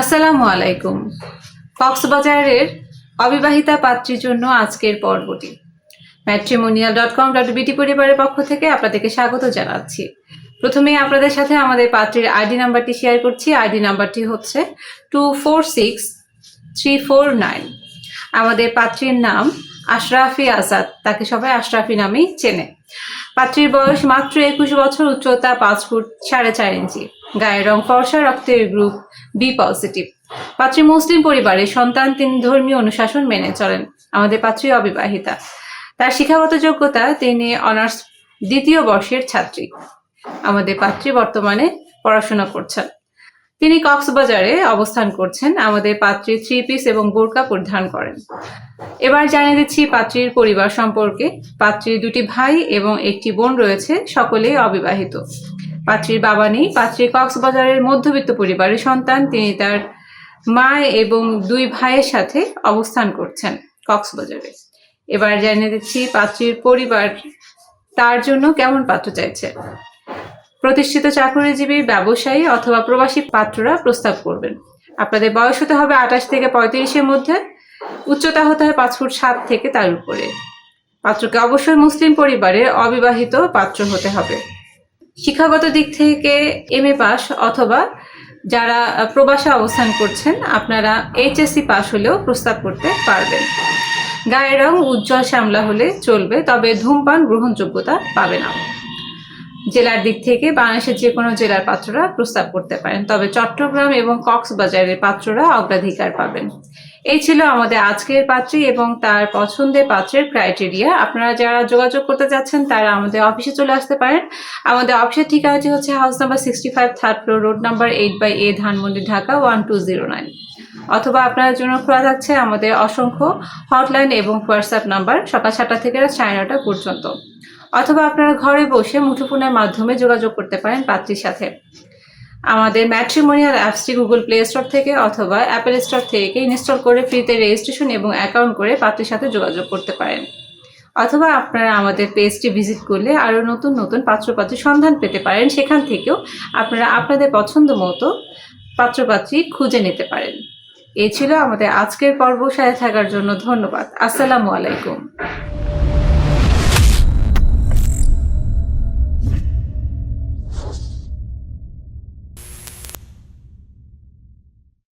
আসসালামু আলাইকুম। কক্সবাজারের অবিবাহিতা পাত্রীর জন্য আজকের পর্বটি matrimonial.com.bt পরিবারের পক্ষ থেকে আপনাদেরকে স্বাগত জানাচ্ছি। প্রথমেই আপনাদের সাথে আমাদের পাত্রীর আইডি নাম্বারটি শেয়ার করছি। আইডি নাম্বারটি হচ্ছে 246349। আমাদের পাত্রীর নাম আশরাফি আজাদ, তাকে সবাই আশরাফি নামেই চেনে। পাত্রীর বয়স মাত্র 21 বছর, উচ্চতা 5 ফুট 4.5 ইঞ্চি, গায়ের রং ফর্সা, রক্তের গ্রুপ বি পজিটিভ। পাত্রী মুসলিম পরিবারের সন্তান, তিনি ধর্মীয় অনুশাসন মেনে চলেন। আমাদের পাত্রী অবিবাহিতা। তার শিক্ষাগত যোগ্যতা, তিনি অনার্স 2য় বর্ষের ছাত্রী। আমাদের পাত্রী বর্তমানে পড়াশোনা করছেন। তিনি কক্সবাজারে অবস্থান করছেন। আমাদের পাত্রী 3 পিস এবং বোরকা পরিধান করেন। এবার জানিয়ে দিচ্ছি পাত্রীর পরিবার সম্পর্কে। পাত্রীর 2টি ভাই এবং 1টি বোন রয়েছে, সকলেই অবিবাহিত। পাত্রীর বাবা নেই। পাত্রী কক্সবাজারের মধ্যবিত্ত পরিবারের সন্তান। তিনি তার মা এবং 2 ভাইয়ের সাথে অবস্থান করছেন কক্সবাজারে। এবার জানিয়ে দিচ্ছি পাত্রীর পরিবার তার জন্য কেমন পাত্র চাইছে। প্রতিষ্ঠিত চাকরিজীবী, ব্যবসায়ী অথবা প্রবাসী পাত্ররা প্রস্তাব করবেন। আপনাদের বয়স হতে হবে 28 থেকে 35-এর মধ্যে। উচ্চতা হতে হবে 5 ফুট 7 থেকে তার উপরে। পাত্রকে অবশ্যই মুসলিম পরিবারের অবিবাহিত পাত্র হতে হবে। শিক্ষাগত দিক থেকে MA পাস অথবা যারা প্রবাসে অবস্থান করছেন আপনারা HSC পাস হলেও প্রস্তাব করতে পারবেন। গায়ের রং উজ্জ্বল শ্যামলা হলে চলবে, তবে ধূমপান গ্রহণযোগ্যতা পাবে না। জেলার দিক থেকে বাংলাদেশের যে কোনো জেলার পাত্ররা প্রস্তাব করতে পারেন, তবে চট্টগ্রাম এবং কক্সবাজারের পাত্ররা অগ্রাধিকার পাবেন। এই ছিল আমাদের আজকের পাত্রী এবং তার পছন্দের পাত্রের ক্রাইটেরিয়া। আপনারা যারা যোগাযোগ করতে যাচ্ছেন তারা আমাদের অফিসে চলে আসতে পারেন। আমাদের অফিসের ঠিকানাটি হচ্ছে house number 65, 3rd floor, road number 8/A, Dhanmondi, Dhaka 1209। অথবা আপনার জন্য খোলা থাকছে আমাদের অসংখ্য হটলাইন এবং হোয়াটসঅ্যাপ নাম্বার, সকাল 7টা থেকে রাত 9:30 পর্যন্ত। অথবা আপনারা ঘরে বসে মুঠোফোনের মাধ্যমে যোগাযোগ করতে পারেন পাত্রীর সাথে। আমাদের ম্যাট্রিমোনিয়াল অ্যাপসটি গুগল প্লে স্টোর থেকে অথবা অ্যাপেল স্টোর থেকে ইনস্টল করে ফ্রিতে রেজিস্ট্রেশন এবং অ্যাকাউন্ট করে পাত্রীর সাথে যোগাযোগ করতে পারেন। অথবা আপনারা আমাদের পেজটি ভিজিট করলে আরও নতুন নতুন পাত্রপাত্রীর সন্ধান পেতে পারেন। সেখান থেকেও আপনারা আপনাদের পছন্দ মতো পাত্রপাত্রী খুঁজে নিতে পারেন। এই ছিল আমাদের আজকের পর্ব। সাথে থাকার জন্য ধন্যবাদ। আসসালামু আলাইকুম।